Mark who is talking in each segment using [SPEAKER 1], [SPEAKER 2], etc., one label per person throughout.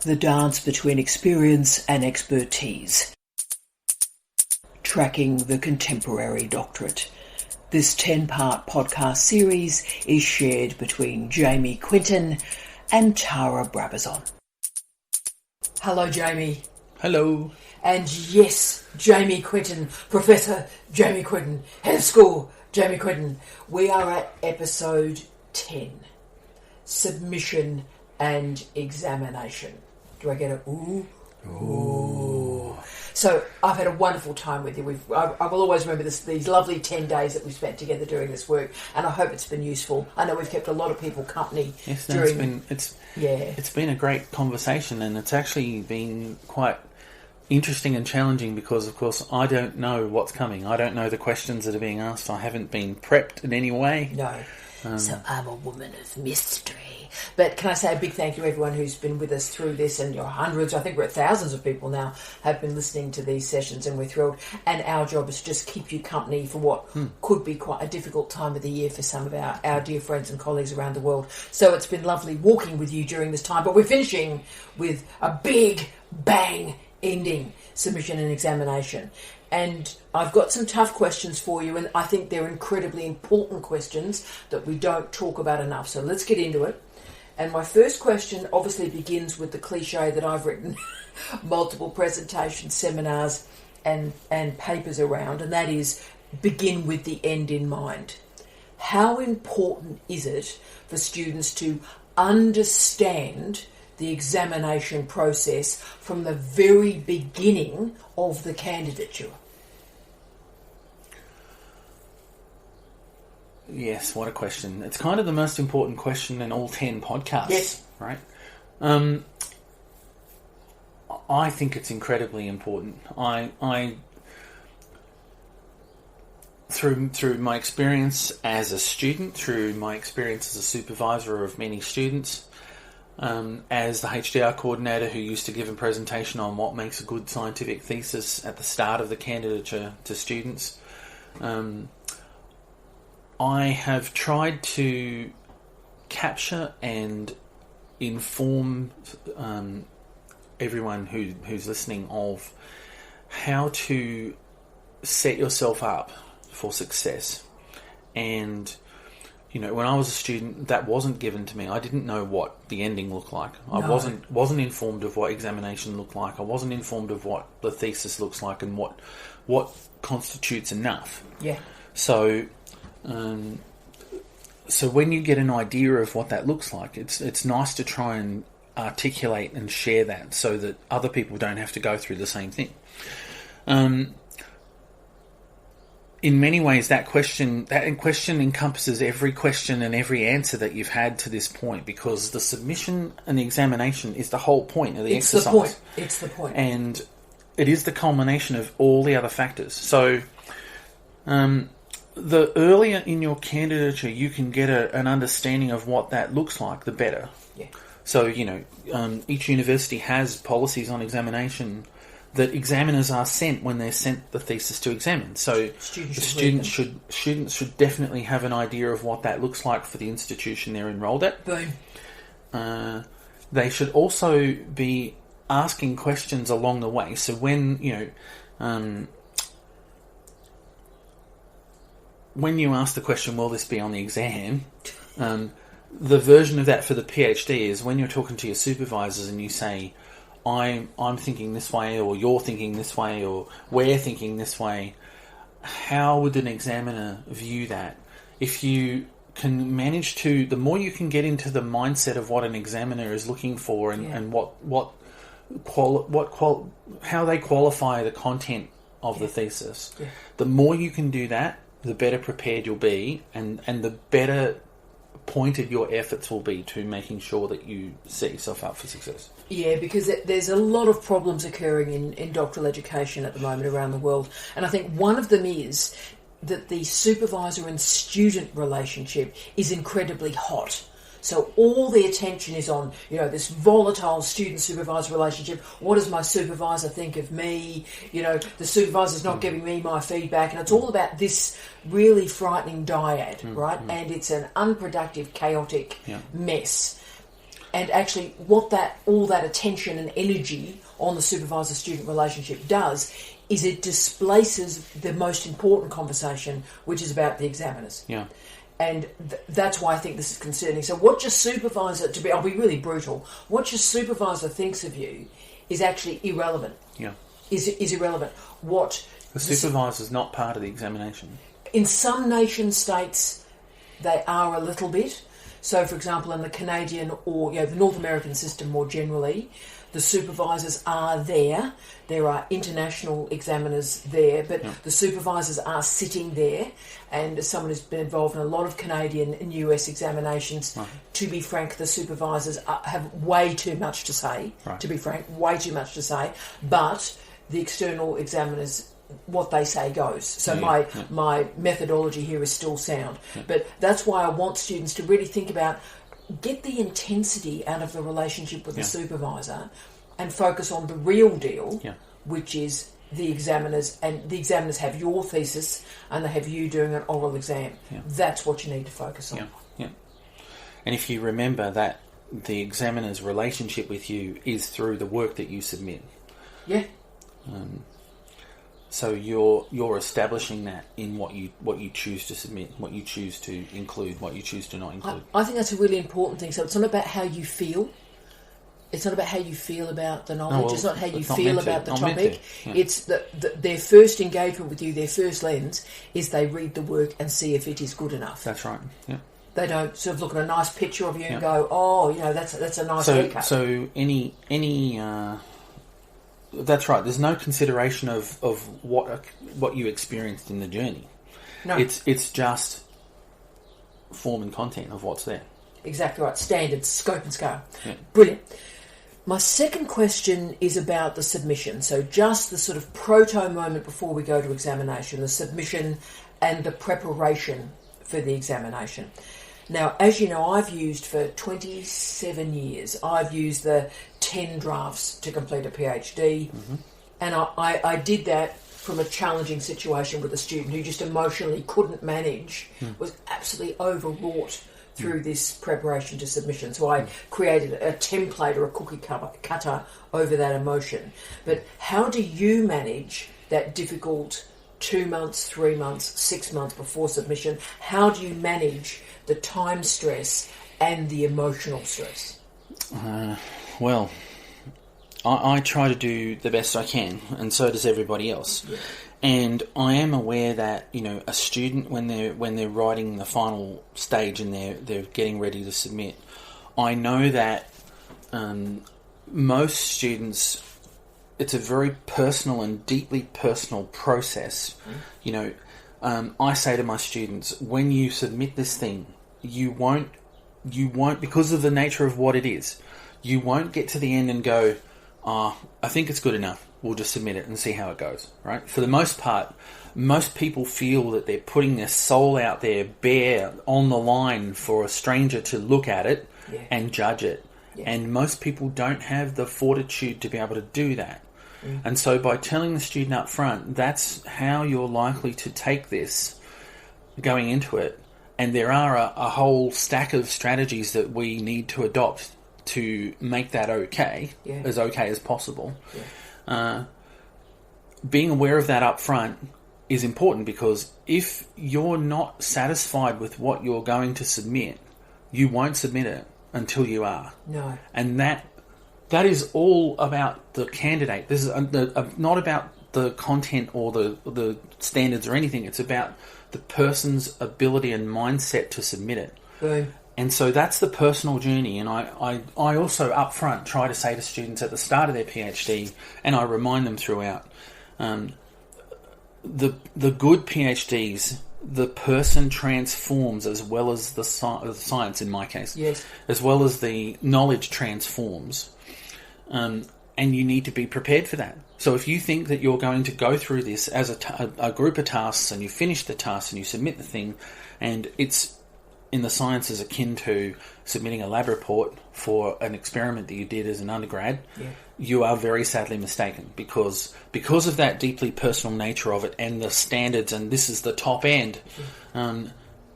[SPEAKER 1] The dance between experience and expertise. Tracking the contemporary doctorate. This 10-part podcast series is shared between Jamie Quinton and Tara Brabazon. Hello, Jamie.
[SPEAKER 2] Hello.
[SPEAKER 1] And yes, Jamie Quinton, Professor Jamie Quinton, Head of School Jamie Quinton. We are at episode 10, Submission and Examination. Do I get a ooh? Ooh. So I've had a wonderful time with you. I will always remember these lovely 10 days that we've spent together doing this work, and I hope it's been useful. I know we've kept a lot of people company.
[SPEAKER 2] Yes,
[SPEAKER 1] during...
[SPEAKER 2] It's been a great conversation, and it's actually been quite interesting and challenging because, of course, I don't know what's coming. I don't know the questions that are being asked. I haven't been prepped in any way.
[SPEAKER 1] No. So I'm a woman of mystery. But can I say a big thank you to everyone who's been with us through this, and your hundreds, I think we're at thousands of people now, have been listening to these sessions, and we're thrilled. And our job is to just keep you company for what could be quite a difficult time of the year for some of our dear friends and colleagues around the world. So it's been lovely walking with you during this time, but we're finishing with a big bang ending, submission and examination. And I've got some tough questions for you, and I think they're incredibly important questions that we don't talk about enough. So let's get into it. And my first question obviously begins with the cliche that I've written multiple presentations, seminars and papers around, and that is begin with the end in mind. How important is it for students to understand the examination process from the very beginning of the candidature?
[SPEAKER 2] Yes, what a question. It's kind of the most important question in all 10 podcasts.
[SPEAKER 1] Yes.
[SPEAKER 2] Right? I think it's incredibly important. I through my experience as a student, through my experience as a supervisor of many students, as the HDR coordinator who used to give a presentation on what makes a good scientific thesis at the start of the candidature to students, I have tried to capture and inform everyone who's listening of how to set yourself up for success. And you know, when I was a student, that wasn't given to me. I didn't know what the ending looked like. I wasn't informed of what examination looked like. I wasn't informed of what the thesis looks like and what constitutes enough.
[SPEAKER 1] Yeah.
[SPEAKER 2] So when you get an idea of what that looks like, it's nice to try and articulate and share that so that other people don't have to go through the same thing. In many ways, that question encompasses every question and every answer that you've had to this point, because the submission and the examination is the whole point of the exercise.
[SPEAKER 1] It's the point.
[SPEAKER 2] And it is the culmination of all the other factors. So the earlier in your candidature you can get an understanding of what that looks like, the better.
[SPEAKER 1] Yeah.
[SPEAKER 2] So, you know, each university has policies on examination that examiners are sent when they're sent the thesis to examine. So students should definitely have an idea of what that looks like for the institution they're enrolled at.
[SPEAKER 1] Boom.
[SPEAKER 2] They should also be asking questions along the way. So when you ask the question, will this be on the exam? The version of that for the PhD is when you're talking to your supervisors and you say, I'm thinking this way, or you're thinking this way, or we're thinking this way. How would an examiner view that? If you can manage to, the more you can get into the mindset of what an examiner is looking for, and how they qualify the content of the thesis, the more you can do that, the better prepared you'll be, and the better pointed your efforts will be to making sure that you set yourself up for success.
[SPEAKER 1] Yeah, because there's a lot of problems occurring in doctoral education at the moment around the world. And I think one of them is that the supervisor and student relationship is incredibly hot. So all the attention is on, this volatile student-supervisor relationship. What does my supervisor think of me? The supervisor's not giving me my feedback. And it's all about this really frightening dyad, right? And it's an unproductive, chaotic mess. And actually what all that attention and energy on the supervisor-student relationship does is it displaces the most important conversation, which is about the examiners.
[SPEAKER 2] Yeah.
[SPEAKER 1] And that's why I think this is concerning. So what your supervisor, I'll be really brutal, what your supervisor thinks of you is actually irrelevant.
[SPEAKER 2] Yeah.
[SPEAKER 1] Is irrelevant. What
[SPEAKER 2] the supervisor's not part of the examination.
[SPEAKER 1] In some nation states, they are a little bit. So, for example, in the Canadian or the North American system more generally, the supervisors are there. There are international examiners there, but the supervisors are sitting there. And as someone who's been involved in a lot of Canadian and US examinations, to be frank, the supervisors have way too much to say. To be frank, way too much to say. But the external examiners, what they say goes. So my methodology here is still sound. But that's why I want students to really think about, get the intensity out of the relationship with the supervisor and focus on the real deal, which is the examiners. And the examiners have your thesis and they have you doing an oral exam. That's what you need to focus on.
[SPEAKER 2] And if you remember that the examiner's relationship with you is through the work that you submit. So you're establishing that in what you choose to submit, what you choose to include, what you choose to not include.
[SPEAKER 1] I think that's a really important thing. So it's not about how you feel. It's not about how you feel about the knowledge. It's not how you feel about the topic. It's their first engagement with you, their first lens, is they read the work and see if it is good enough.
[SPEAKER 2] That's right. Yeah.
[SPEAKER 1] They don't sort of look at a nice picture of you and go, oh, that's a nice haircut.
[SPEAKER 2] So any that's right. There's no consideration of what you experienced in the journey.
[SPEAKER 1] No,
[SPEAKER 2] it's just form and content of what's there.
[SPEAKER 1] Exactly right. Standards, scope and scale. Brilliant. My second question is about the submission. So just the sort of proto moment before we go to examination, the submission and the preparation for the examination. Now, as you know, I've used for 27 years, I've used the 10 drafts to complete a PhD. And I did that from a challenging situation with a student who just emotionally couldn't manage, was absolutely overwrought through this preparation to submission. So I created a template or a cookie cutter over that emotion. But how do you manage that difficult 2 months, 3 months, 6 months before submission? How do you manage the time stress and the emotional stress?
[SPEAKER 2] Well, I try to do the best I can, and so does everybody else. And I am aware that a student, when they're writing the final stage and they're getting ready to submit, I know that most students, it's a very personal and deeply personal process. I say to my students, when you submit this thing, you won't, because of the nature of what it is, you won't get to the end and go, I think it's good enough. We'll just submit it and see how it goes, right? For the most part, most people feel that they're putting their soul out there bare on the line for a stranger to look at it and judge it. And most people don't have the fortitude to be able to do that. And so by telling the student up front, that's how you're likely to take this going into it. And there are a whole stack of strategies that we need to adopt to make that okay as possible. Being aware of that up front is important, because if you're not satisfied with what you're going to submit, you won't submit it until you are.
[SPEAKER 1] No.
[SPEAKER 2] And that is all about the candidate. This is not about the content or the standards or anything. It's about the person's ability and mindset to submit it.
[SPEAKER 1] Boom.
[SPEAKER 2] And so that's the personal journey. And I also up front try to say to students at the start of their PhD, and I remind them throughout, the good PhDs, the person transforms as well as the science, in my case, as well as the knowledge transforms. And you need to be prepared for that. So if you think that you're going to go through this as a group of tasks, and you finish the task and you submit the thing, and it's in the sciences akin to submitting a lab report for an experiment that you did as an undergrad, you are very sadly mistaken, because of that deeply personal nature of it and the standards, and this is the top end,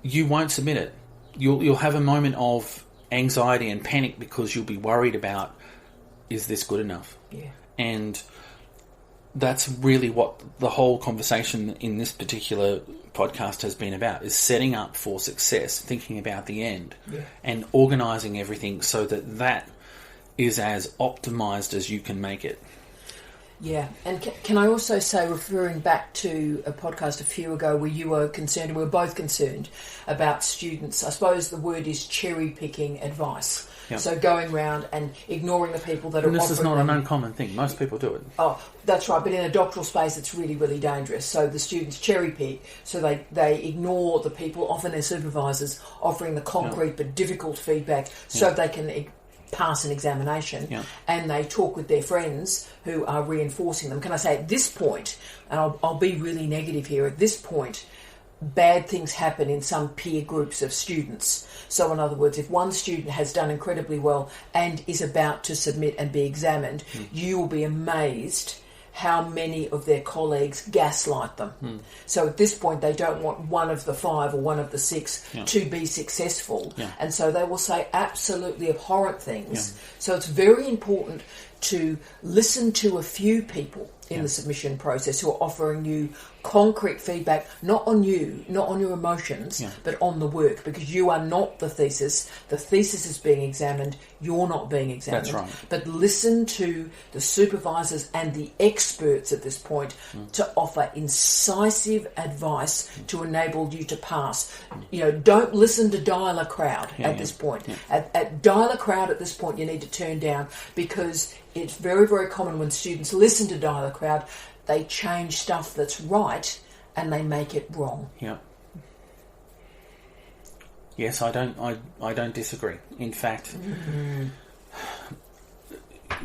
[SPEAKER 2] you won't submit it. You'll have a moment of anxiety and panic because you'll be worried about, is this good enough?
[SPEAKER 1] Yeah.
[SPEAKER 2] And that's really what the whole conversation in this particular podcast has been about, is setting up for success, thinking about the end, and organising everything so that that is as optimised as you can make it.
[SPEAKER 1] Yeah, and can I also say, referring back to a podcast a few ago where you were concerned, and we were both concerned about students, I suppose the word is cherry-picking advice. Yep. So going around and ignoring the people that are offering.
[SPEAKER 2] And this is not an uncommon thing. Most people do it.
[SPEAKER 1] Oh, that's right. But in a doctoral space, it's really, really dangerous. So the students cherry pick, so they ignore the people, often their supervisors, offering the concrete but difficult feedback so they can pass an examination, and they talk with their friends who are reinforcing them. Can I say at this point, and I'll be really negative here, at this point, bad things happen in some peer groups of students. So in other words, if one student has done incredibly well and is about to submit and be examined, you will be amazed how many of their colleagues gaslight them. So at this point, they don't want one of the 5 or one of the 6 to be successful. And so they will say absolutely abhorrent things. So it's very important to listen to a few people in the submission process who are offering you concrete feedback, not on you, not on your emotions, but on the work, because you are not the thesis. The thesis is being examined, you're not being examined.
[SPEAKER 2] That's right.
[SPEAKER 1] But listen to the supervisors and the experts at this point to offer incisive advice to enable you to pass. You know, don't listen to dial a crowd at this point. At dial a crowd at this point, you need to turn down, because it's very, very common when students listen to dial a crowd, they change stuff that's right and they make it wrong.
[SPEAKER 2] Yeah. Yes, I don't disagree. In fact,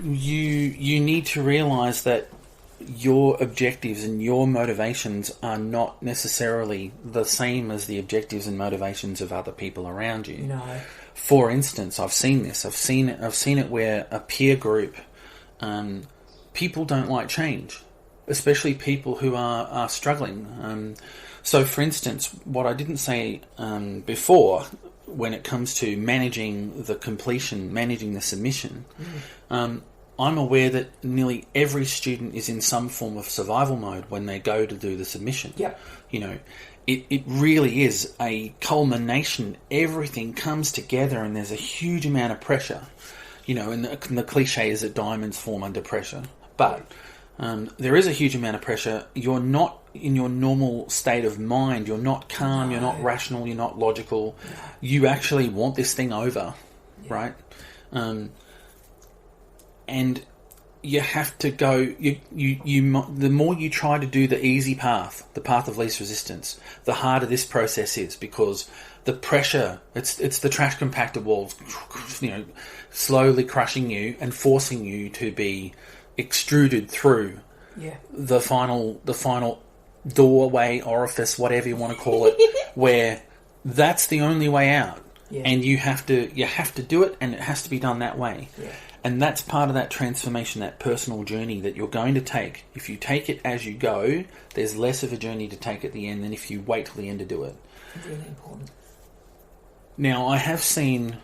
[SPEAKER 2] you need to realise that your objectives and your motivations are not necessarily the same as the objectives and motivations of other people around you.
[SPEAKER 1] No.
[SPEAKER 2] For instance, I've seen this. I've seen it where a peer group, people don't like change, especially people who are struggling. So, for instance, what I didn't say before, when it comes to managing the completion, managing the submission, I'm aware that nearly every student is in some form of survival mode when they go to do the submission.
[SPEAKER 1] Yep.
[SPEAKER 2] You know, it really is a culmination. Everything comes together and there's a huge amount of pressure. You know, and the cliche is that diamonds form under pressure. But there is a huge amount of pressure. You're not in your normal state of mind. You're not calm. You're not rational. You're not logical. You actually want this thing over, right? And you have to go. The more you try to do the easy path, the path of least resistance, the harder this process is, because the pressure, it's the trash compactor walls, you know, slowly crushing you and forcing you to be extruded through the final doorway, orifice, whatever you want to call it, where that's the only way out, and you have to do it, and it has to be done that way. And that's part of that transformation, that personal journey that you're going to take. If you take it as you go, there's less of a journey to take at the end than if you wait till the end to do it.
[SPEAKER 1] Really important.
[SPEAKER 2] Now, I have seen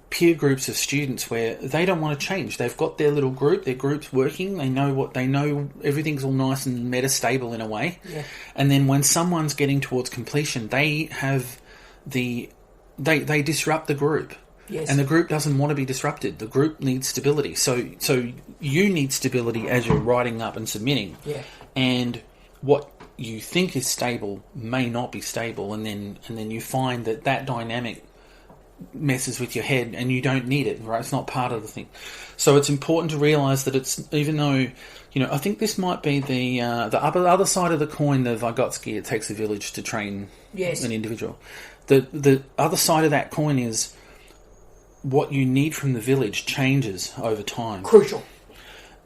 [SPEAKER 2] peer groups of students where they don't want to change. They've got their little group, their group's working, they know, everything's all nice and metastable in a way. And then when someone's getting towards completion, they disrupt the group. And the group doesn't want to be disrupted. The group needs stability. So you need stability as you're writing up and submitting. And what you think is stable may not be stable, and then you find that dynamic messes with your head and you don't need it, right? It's not part of the thing. So it's important to realise that it's, even though, you know, I think this might be the other side of the coin, the Vygotsky, it takes a village to train an individual. The other side of that coin is what you need from the village changes over time.
[SPEAKER 1] Crucial.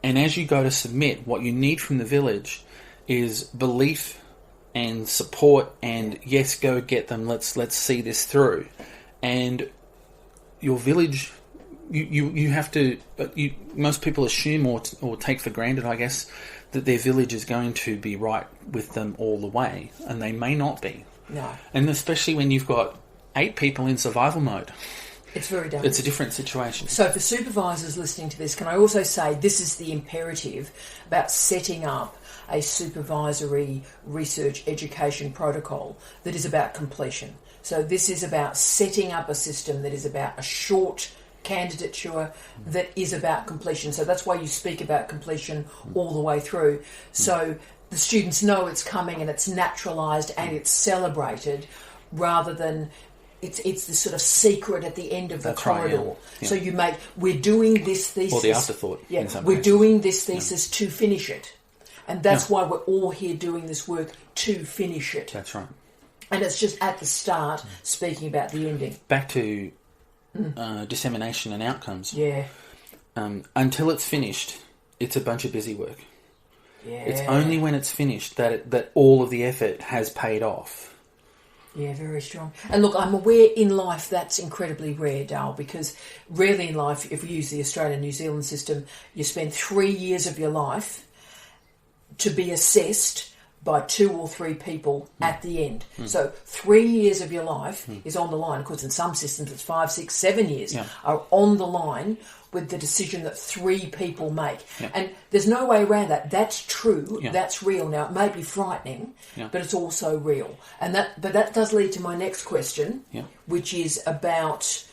[SPEAKER 2] And as you go to submit, what you need from the village is belief and support, and yes, go get them. Let's see this through. And your village, you have to. Most people assume or take for granted, I guess, that their village is going to be right with them all the way, and they may not be.
[SPEAKER 1] No.
[SPEAKER 2] And especially when you've got 8 people in survival mode.
[SPEAKER 1] It's very dangerous.
[SPEAKER 2] It's a different situation.
[SPEAKER 1] So for supervisors listening to this, can I also say this is the imperative about setting up a supervisory research education protocol that is about completion. So this is about setting up a system that is about a short candidature that is about completion. So that's why you speak about completion all the way through. So the students know it's coming and it's naturalised and it's celebrated, rather than it's the sort of secret at the end of the corridor.
[SPEAKER 2] Right, yeah.
[SPEAKER 1] So we're doing this thesis.
[SPEAKER 2] Or the afterthought.
[SPEAKER 1] Yeah, we're doing this thesis to finish it. And that's why we're all here doing this work, to finish it.
[SPEAKER 2] That's right.
[SPEAKER 1] And it's just at the start speaking about the ending.
[SPEAKER 2] Back to dissemination and outcomes.
[SPEAKER 1] Yeah.
[SPEAKER 2] Until it's finished, it's a bunch of busy work.
[SPEAKER 1] Yeah.
[SPEAKER 2] It's only when it's finished that all of the effort has paid off.
[SPEAKER 1] Yeah, very strong. And look, I'm aware in life that's incredibly rare, Dale, because rarely in life, if we use the Australian-New Zealand system, you spend 3 years of your life to be assessed by 2 or 3 people at the end. So 3 years of your life is on the line. Of course, in some systems it's 5, 6, 7 years are on the line with the decision that 3 people make. And there's no way around that. That's true. That's real. Now, it may be frightening, but it's also real. But that does lead to my next question, which is about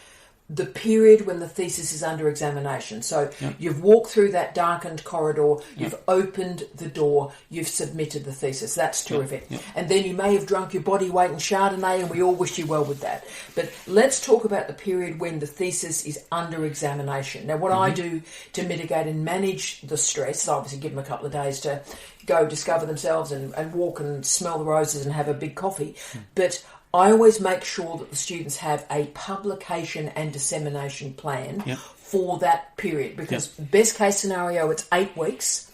[SPEAKER 1] the period when the thesis is under examination. So you've walked through that darkened corridor, you've opened the door, you've submitted the thesis. That's terrific. And then you may have drunk your body weight in Chardonnay, and we all wish you well with that. But let's talk about the period when the thesis is under examination. Now, what I do to mitigate and manage the stress is obviously give them a couple of days to go discover themselves and walk and smell the roses and have a big coffee. But I always make sure that the students have a publication and dissemination plan for that period, because best case scenario, it's 8 weeks.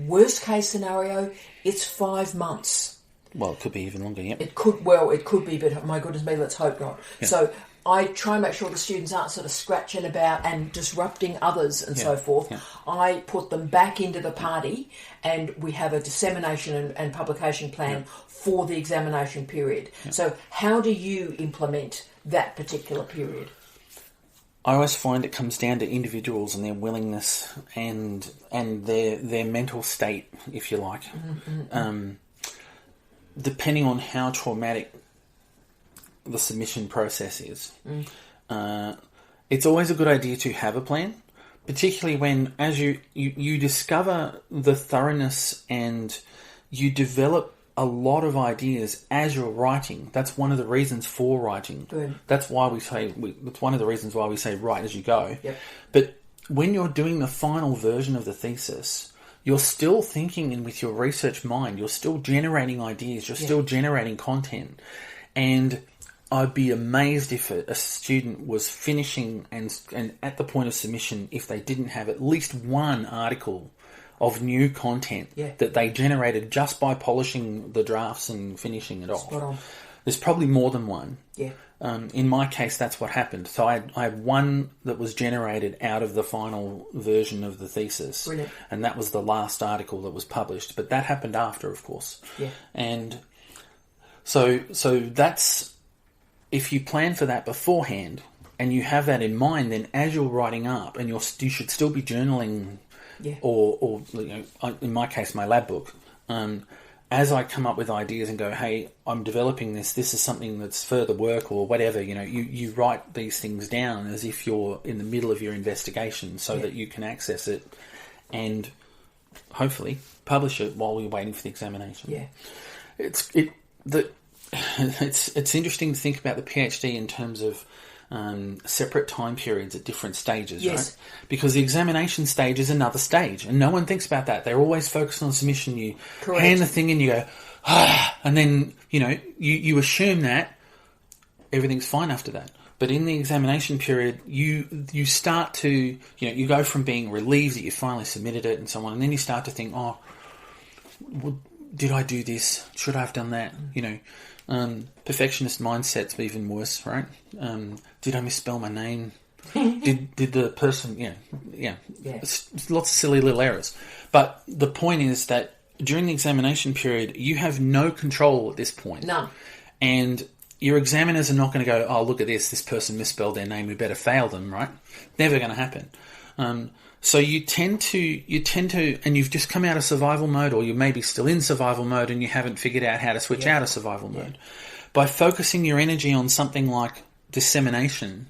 [SPEAKER 1] Worst case scenario, it's 5 months.
[SPEAKER 2] Well, it could be even longer,
[SPEAKER 1] It could be, but my goodness me, let's hope not. So I try and make sure the students aren't sort of scratching about and disrupting others and so forth. I put them back into the party, and we have a dissemination and publication plan for the examination period. So how do you implement that particular period?
[SPEAKER 2] I always find it comes down to individuals and their willingness and their mental state, if you like. Depending on how traumatic the submission process is, it's always a good idea to have a plan, particularly when, as you discover the thoroughness and you develop a lot of ideas as you're writing. That's one of the reasons for writing.
[SPEAKER 1] Good.
[SPEAKER 2] That's why that's one of the reasons why we say write as you go. But when you're doing the final version of the thesis, you're still thinking, and with your research mind, you're still generating ideas, you're still generating content. And I'd be amazed if a student was finishing and at the point of submission, if they didn't have at least one article of new content that they generated just by polishing the drafts and finishing it off.
[SPEAKER 1] Spot on.
[SPEAKER 2] There's probably more than one.
[SPEAKER 1] Yeah.
[SPEAKER 2] In my case, that's what happened. So I had one that was generated out of the final version of the thesis.
[SPEAKER 1] Brilliant.
[SPEAKER 2] And that was the last article that was published. But that happened after, of course.
[SPEAKER 1] Yeah.
[SPEAKER 2] And so that's, if you plan for that beforehand and you have that in mind, then as you're writing up, and you should still be journaling, or in my case, my lab book, as I come up with ideas and go, hey, I'm developing this is something that's further work or whatever, you write these things down as if you're in the middle of your investigation, so that you can access it and hopefully publish it while you're waiting for the examination.
[SPEAKER 1] Yeah.
[SPEAKER 2] It's interesting to think about the PhD in terms of separate time periods at different stages, right? Because the examination stage is another stage, and no one thinks about that. They're always focused on submission. You hand the thing and you go, and then you assume that everything's fine after that. But in the examination period, you start to you go from being relieved that you finally submitted it and so on, and then you start to think, did I do this? Should I have done that? Perfectionist mindset's even worse, right? Did I misspell my name? did the person? It's lots of silly little errors. But the point is that during the examination period, you have no control at this point.
[SPEAKER 1] None.
[SPEAKER 2] And your examiners are not going to go, oh, look at this person misspelled their name, we better fail them, right? Never going to happen. So you tend to, and you've just come out of survival mode, or you may be still in survival mode and you haven't figured out how to switch out of survival mode. By focusing your energy on something like dissemination,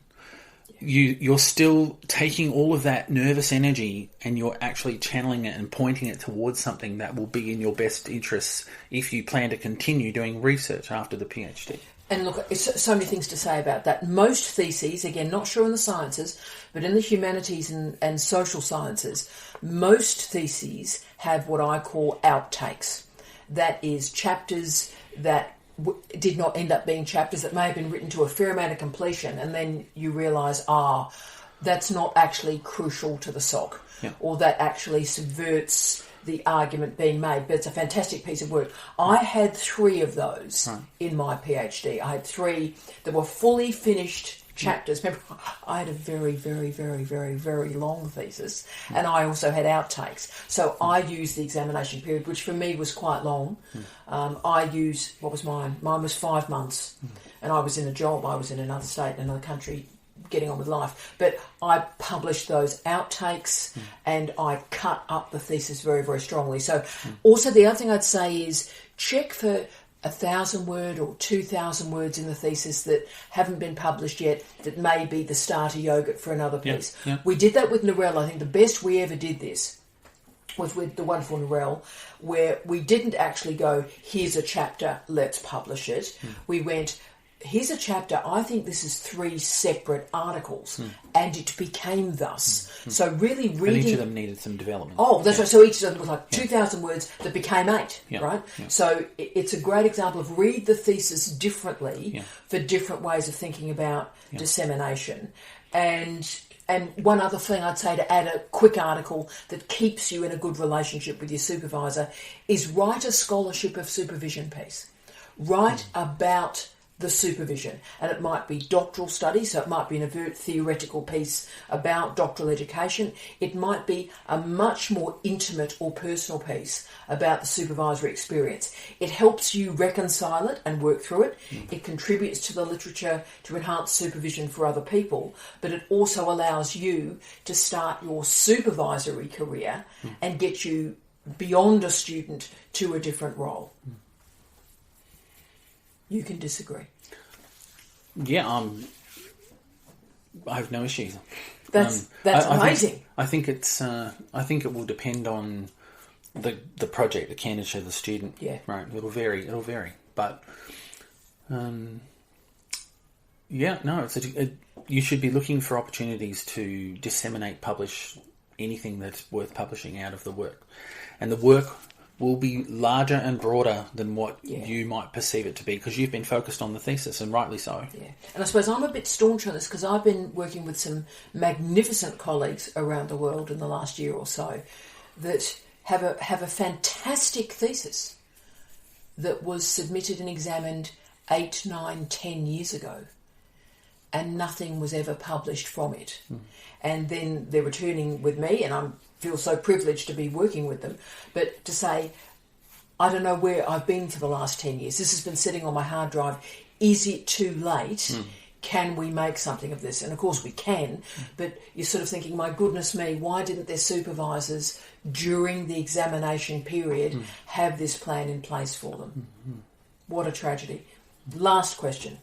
[SPEAKER 2] you're still taking all of that nervous energy and you're actually channeling it and pointing it towards something that will be in your best interests if you plan to continue doing research after the PhD.
[SPEAKER 1] And look, it's so many things to say about that. Most theses, again, not sure in the sciences, but in the humanities and social sciences, most theses have what I call outtakes. That is chapters that did not end up being chapters, that may have been written to a fair amount of completion, and then you realise, that's not actually crucial to the SOC, or that actually subverts the argument being made, but it's a fantastic piece of work. I had 3 of those in my PhD. I had 3 that were fully finished chapters. Remember, I had a very, very, very, very, very long thesis, and I also had outtakes. So I used the examination period, which for me was quite long. I used, what was mine? Mine was 5 months, and I was in a job. I was in another state, another country, getting on with life. But I published those outtakes and I cut up the thesis very, very strongly. So also the other thing I'd say is check for 1,000 word or 2,000 words in the thesis that haven't been published yet, that may be the starter yogurt for another piece. We did that with Narelle. I think the best we ever did this was with the wonderful Narelle, where we didn't actually go, here's a chapter, let's publish it. We went, here's a chapter, I think this is 3 separate articles, and it became thus. So really reading...
[SPEAKER 2] And each of them needed some development.
[SPEAKER 1] Oh, that's right. So each of them was like 2,000 words that became 8, right? So it's a great example of read the thesis differently for different ways of thinking about dissemination. And one other thing I'd say to add a quick article that keeps you in a good relationship with your supervisor is write a scholarship of supervision piece. Write about the supervision, and it might be doctoral studies, so it might be an overt theoretical piece about doctoral education. It might be a much more intimate or personal piece about the supervisory experience. It helps you reconcile it and work through it. It contributes to the literature to enhance supervision for other people, but it also allows you to start your supervisory career and get you beyond a student to a different role. You can disagree.
[SPEAKER 2] Yeah, I have no issues.
[SPEAKER 1] That's amazing.
[SPEAKER 2] I think it's. I think it will depend on the project, the candidature, the student.
[SPEAKER 1] Yeah.
[SPEAKER 2] Right. It'll vary. But, yeah. No. You should be looking for opportunities to disseminate, publish anything that's worth publishing out of the work, and the work will be larger and broader than what you might perceive it to be, because you've been focused on the thesis, and rightly so. Yeah,
[SPEAKER 1] and I suppose I'm a bit staunch on this because I've been working with some magnificent colleagues around the world in the last year or so that have a fantastic thesis that was submitted and examined 8, 9, 10 years ago, and nothing was ever published from it. And then they're returning with me, and I feel so privileged to be working with them, but to say, I don't know where I've been for the last 10 years. This has been sitting on my hard drive. Is it too late? Can we make something of this? And of course we can, but you're sort of thinking, my goodness me, why didn't their supervisors during the examination period have this plan in place for them? What a tragedy. Last question,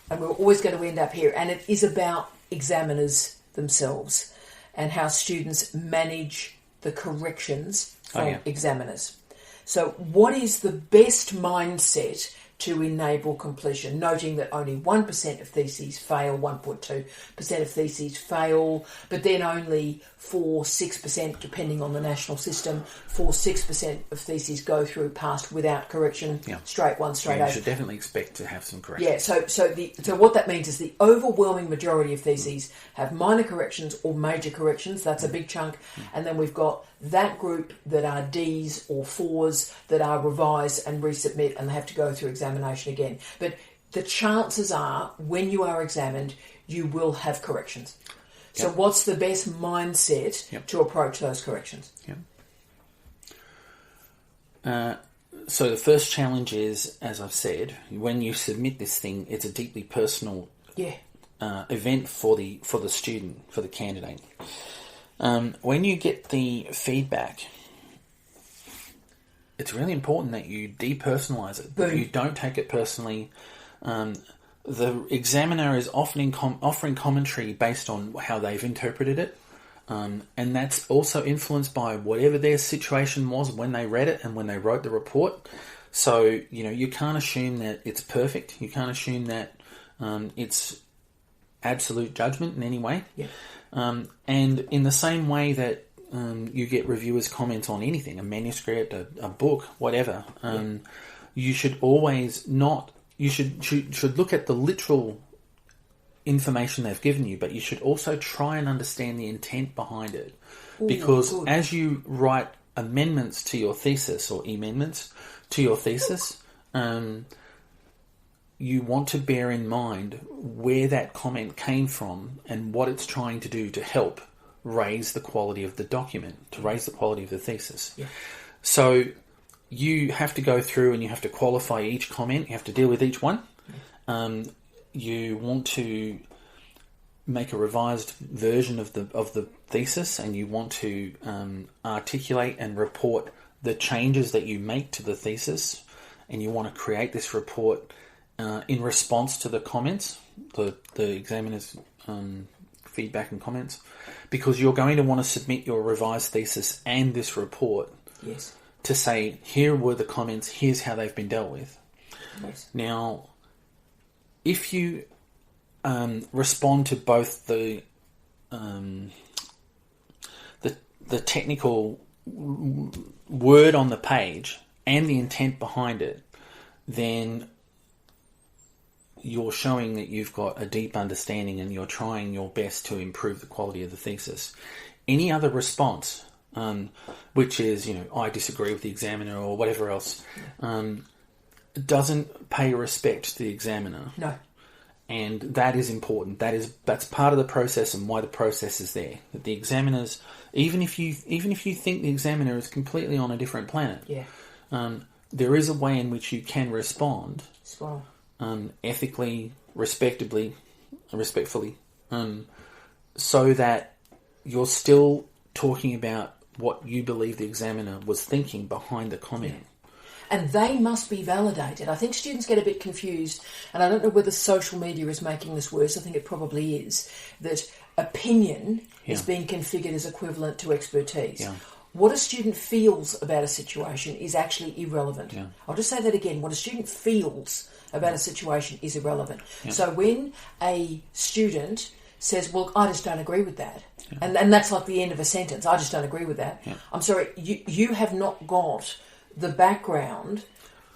[SPEAKER 1] and we're always going to end up here, and it is about examiners themselves and how students manage the corrections from examiners. So what is the best mindset to enable completion, noting that only 1% of theses fail, 1.2% of theses fail, but then only 4-6%, depending on the national system, 4-6% of theses go through passed without correction, straight 1, straight 8.
[SPEAKER 2] You should definitely expect to have some corrections.
[SPEAKER 1] Yeah, so what that means is the overwhelming majority of theses have minor corrections or major corrections. That's a big chunk. And then we've got that group that are Ds or 4s that are revised and resubmit, and they have to go through examination again. But the chances are, when you are examined, you will have corrections. So what's the best mindset to approach those corrections?
[SPEAKER 2] So the first challenge is, as I've said, when you submit this thing, it's a deeply personal event for the student, for the candidate. When you get the feedback, it's really important that you depersonalise it. That you don't take it personally. The examiner is often offering commentary based on how they've interpreted it. And that's also influenced by whatever their situation was when they read it and when they wrote the report. So, you can't assume that it's perfect. You can't assume that it's absolute judgment in any way.
[SPEAKER 1] Yeah.
[SPEAKER 2] And in the same way that you get reviewers' comments on anything, a manuscript, a book, whatever, you should always not... You should look at the literal information they've given you, but you should also try and understand the intent behind it. Because as you write amendments to your thesis or amendments to your thesis, you want to bear in mind where that comment came from and what it's trying to do to help raise the quality of the document, to raise the quality of the thesis.
[SPEAKER 1] Yeah.
[SPEAKER 2] So you have to go through and you have to qualify each comment. You have to deal with each one. You want to make a revised version of the thesis, and you want to articulate and report the changes that you make to the thesis, and you want to create this report in response to the comments, the examiner's feedback and comments, because you're going to want to submit your revised thesis and this report.
[SPEAKER 1] Yes.
[SPEAKER 2] To say, here were the comments, here's how they've been dealt with.
[SPEAKER 1] Yes.
[SPEAKER 2] Now, if you respond to both the technical word on the page and the intent behind it, then you're showing that you've got a deep understanding and you're trying your best to improve the quality of the thesis. Any other response, which is, I disagree with the examiner or whatever else, doesn't pay respect to the examiner.
[SPEAKER 1] No.
[SPEAKER 2] And that is important. That's part of the process and why the process is there. That the examiners, even if you think the examiner is completely on a different planet, there is a way in which you can respond ethically, respectfully, so that you're still talking about what you believe the examiner was thinking behind the comment.
[SPEAKER 1] Yeah. And they must be validated. I think students get a bit confused, and I don't know whether social media is making this worse. I think it probably is, that opinion is being configured as equivalent to expertise.
[SPEAKER 2] Yeah.
[SPEAKER 1] What a student feels about a situation is actually irrelevant.
[SPEAKER 2] Yeah.
[SPEAKER 1] I'll just say that again. What a student feels about a situation is irrelevant.
[SPEAKER 2] Yeah.
[SPEAKER 1] So when a student says, well, I just don't agree with that, and that's like the end of a sentence, I just don't agree with that.
[SPEAKER 2] Yeah.
[SPEAKER 1] I'm sorry, you have not got the background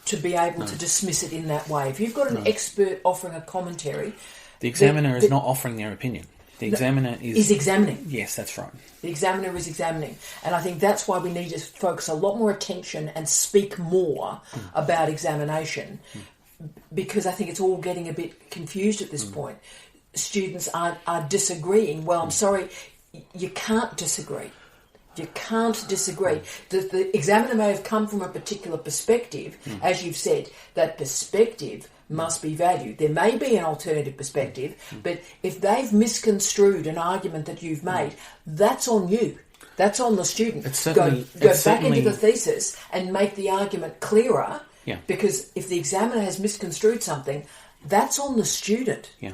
[SPEAKER 1] to be able to dismiss it in that way. If you've got an expert offering a commentary...
[SPEAKER 2] The examiner is not offering their opinion. The examiner
[SPEAKER 1] is examining.
[SPEAKER 2] Yes, that's right.
[SPEAKER 1] The examiner is examining. And I think that's why we need to focus a lot more attention and speak more about examination, because I think it's all getting a bit confused at this point. Students are disagreeing. Well, I'm sorry, you can't disagree. You can't disagree. The examiner may have come from a particular perspective, as you've said. That perspective must be valued. There may be an alternative perspective, but if they've misconstrued an argument that you've made, that's on you. That's on the student. Go back into the thesis and make the argument clearer, because if the examiner has misconstrued something, that's on the student.
[SPEAKER 2] Yeah.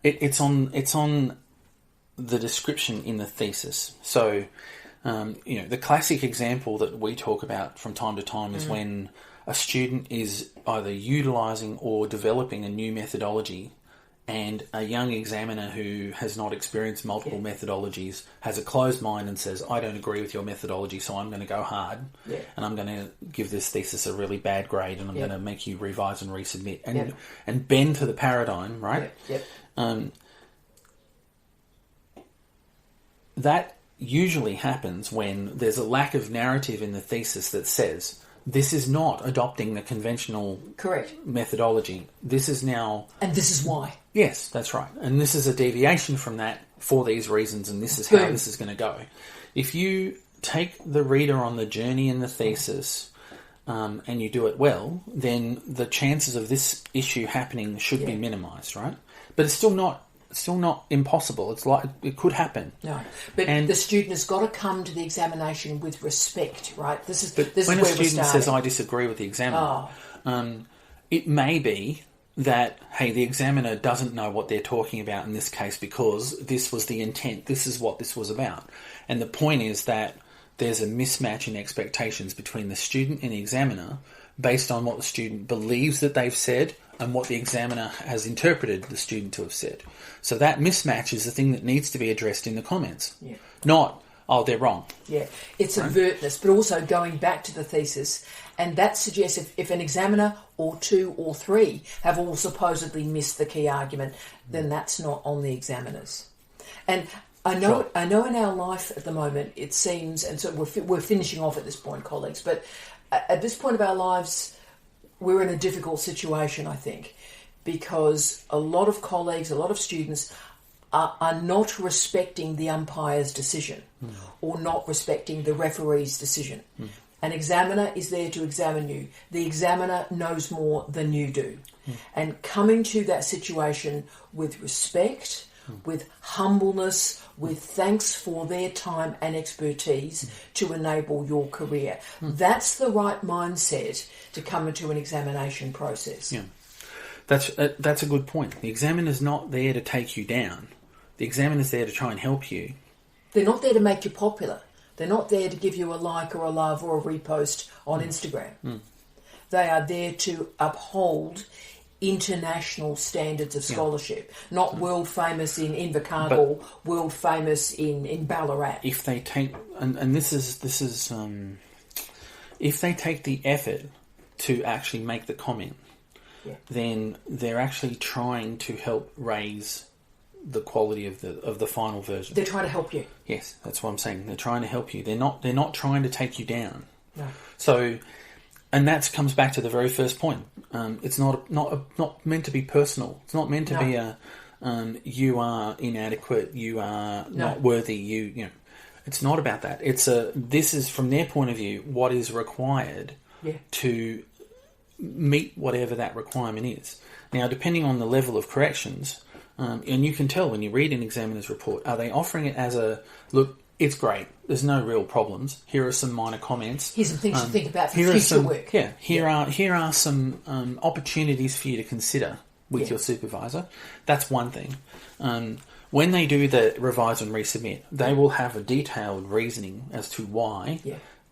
[SPEAKER 2] It's on the description in the thesis. So, the classic example that we talk about from time to time is when a student is either utilising or developing a new methodology, and a young examiner who has not experienced multiple methodologies has a closed mind and says, I don't agree with your methodology, so I'm going to go hard, and I'm going to give this thesis a really bad grade, and I'm going to make you revise and resubmit, and bend to the paradigm, right? That usually happens when there's a lack of narrative in the thesis that says, this is not adopting the conventional methodology. This is now...
[SPEAKER 1] And this is why.
[SPEAKER 2] Yes, that's right. And this is a deviation from that for these reasons, and this is how this is going to go. If you take the reader on the journey in the thesis, and you do it well, then the chances of this issue happening should be minimised, right? But it's still not impossible. It's like it could happen.
[SPEAKER 1] No, but the student has got to come to the examination with respect, right? This is
[SPEAKER 2] when
[SPEAKER 1] where
[SPEAKER 2] a student
[SPEAKER 1] we're
[SPEAKER 2] says, "I disagree with the examiner," it may be that, hey, the examiner doesn't know what they're talking about in this case because this was the intent. This is what this was about, and the point is that there's a mismatch in expectations between the student and the examiner based on what the student believes that they've said and what the examiner has interpreted the student to have said. So that mismatch is the thing that needs to be addressed in the comments.
[SPEAKER 1] Yeah.
[SPEAKER 2] Not, oh, they're wrong.
[SPEAKER 1] Yeah, it's alertness, but also going back to the thesis. And that suggests if an examiner or two or three have all supposedly missed the key argument, then that's not on the examiners. And I know in our life at the moment, it seems, and so we're finishing off at this point, colleagues, but at this point of our lives, we're in a difficult situation, I think, because a lot of colleagues, a lot of students are not respecting the umpire's decision or not respecting the referee's decision. An examiner is there to examine you. The examiner knows more than you do. And coming to that situation with respect, with humbleness, with thanks for their time and expertise to enable your career. That's the right mindset to come into an examination process.
[SPEAKER 2] Yeah, that's a good point. The examiner's not there to take you down. The examiner's there to try and help you.
[SPEAKER 1] They're not there to make you popular. They're not there to give you a like or a love or a repost on Instagram. They are there to uphold international standards of scholarship, not world famous in Invercargill, world famous in Ballarat.
[SPEAKER 2] If they take, and this is if they take the effort to actually make the comment, then they're actually trying to help raise the quality of the final version.
[SPEAKER 1] They're trying to help you.
[SPEAKER 2] Yes, that's what I'm saying. They're trying to help you. They're not trying to take you down.
[SPEAKER 1] No.
[SPEAKER 2] So. And that comes back to the very first point. It's not meant to be personal. It's not meant to be a you are inadequate, you are not worthy. You know, it's not about that. This is from their point of view what is required to meet whatever that requirement is. Now, depending on the level of corrections, and you can tell when you read an examiner's report, are they offering it as a look? It's great. There's no real problems. Here are some minor comments.
[SPEAKER 1] Here's some things to think about for future work.
[SPEAKER 2] Yeah, here are some opportunities for you to consider with your supervisor. That's one thing. When they do the revise and resubmit, they will have a detailed reasoning as to why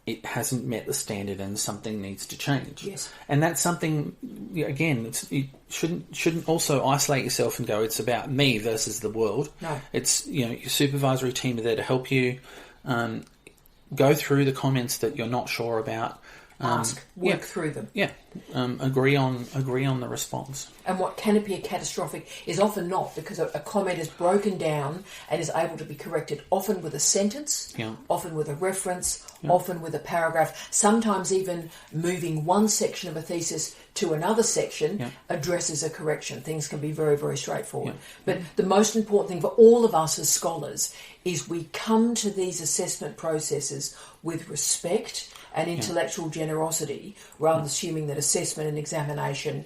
[SPEAKER 2] it hasn't met the standard and something needs to change.
[SPEAKER 1] Yes.
[SPEAKER 2] And that's something, again, you shouldn't also isolate yourself and go, it's about me versus the world.
[SPEAKER 1] No.
[SPEAKER 2] It's, your supervisory team are there to help you. Go through the comments that you're not sure about.
[SPEAKER 1] Ask, work through them.
[SPEAKER 2] Yeah, agree on the response.
[SPEAKER 1] And what can appear catastrophic is often not, because a comment is broken down and is able to be corrected, often with a sentence, often with a reference, often with a paragraph, sometimes even moving one section of a thesis to another section addresses a correction. Things can be very, very straightforward. But the most important thing for all of us as scholars is we come to these assessment processes with respect and intellectual generosity, rather than assuming that assessment and examination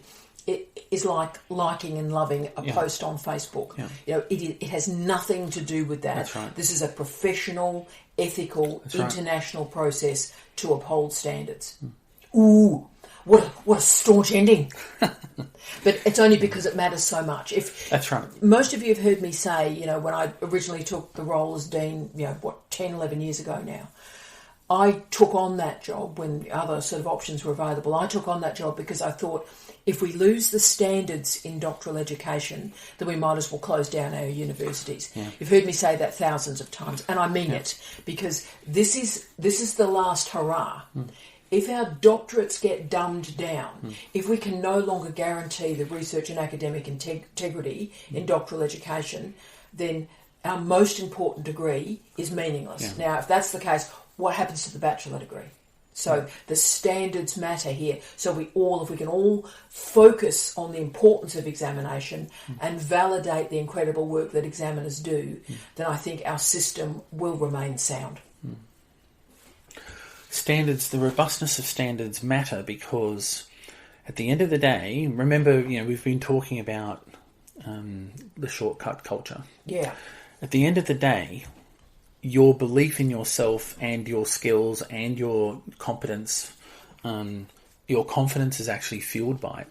[SPEAKER 1] is like liking and loving a post on Facebook. It has nothing to do with that.
[SPEAKER 2] That's right.
[SPEAKER 1] This is a professional, ethical, international process to uphold standards. Ooh, what a staunch ending. But it's only because it matters so much.
[SPEAKER 2] That's right.
[SPEAKER 1] Most of you have heard me say, when I originally took the role as Dean, 10, 11 years ago now, I took on that job when other sort of options were available. I took on that job because I thought if we lose the standards in doctoral education, then we might as well close down our universities. Yeah. You've heard me say that thousands of times, and I mean it, because this is the last hurrah. If our doctorates get dumbed down, if we can no longer guarantee the research and academic integrity in doctoral education, then our most important degree is meaningless. Yeah. Now, if that's the case, what happens to the bachelor degree? So the standards matter here. So if we can all focus on the importance of examination and validate the incredible work that examiners do, then I think our system will remain sound.
[SPEAKER 2] standards, the robustness of standards matter because at the end of the day, remember, we've been talking about the shortcut culture.
[SPEAKER 1] Yeah.
[SPEAKER 2] At the end of the day, your belief in yourself and your skills and your competence, your confidence is actually fueled by it.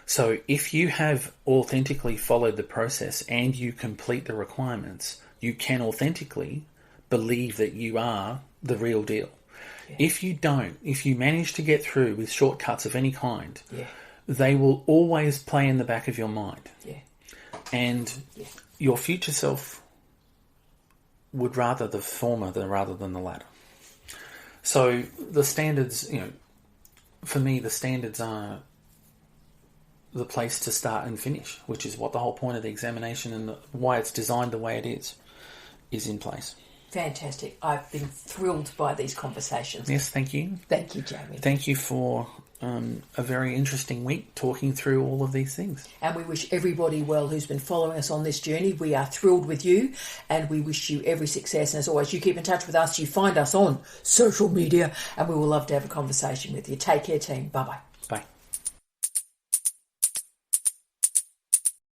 [SPEAKER 2] So if you have authentically followed the process and you complete the requirements, you can authentically believe that you are the real deal. Yeah. If you don't, if you manage to get through with shortcuts of any kind, they will always play in the back of your mind.
[SPEAKER 1] Yeah.
[SPEAKER 2] And your future self would rather the former rather than the latter. So the standards, for me, the standards are the place to start and finish, which is what the whole point of the examination and why it's designed the way it is in place.
[SPEAKER 1] Fantastic. I've been thrilled by these conversations.
[SPEAKER 2] Yes, thank you.
[SPEAKER 1] Thank you, Jamie.
[SPEAKER 2] Thank you for a very interesting week talking through all of these things.
[SPEAKER 1] And we wish everybody well who's been following us on this journey. We are thrilled with you and we wish you every success. And as always, you keep in touch with us. You find us on social media and we will love to have a conversation with you. Take care, team. Bye-bye.
[SPEAKER 2] Bye.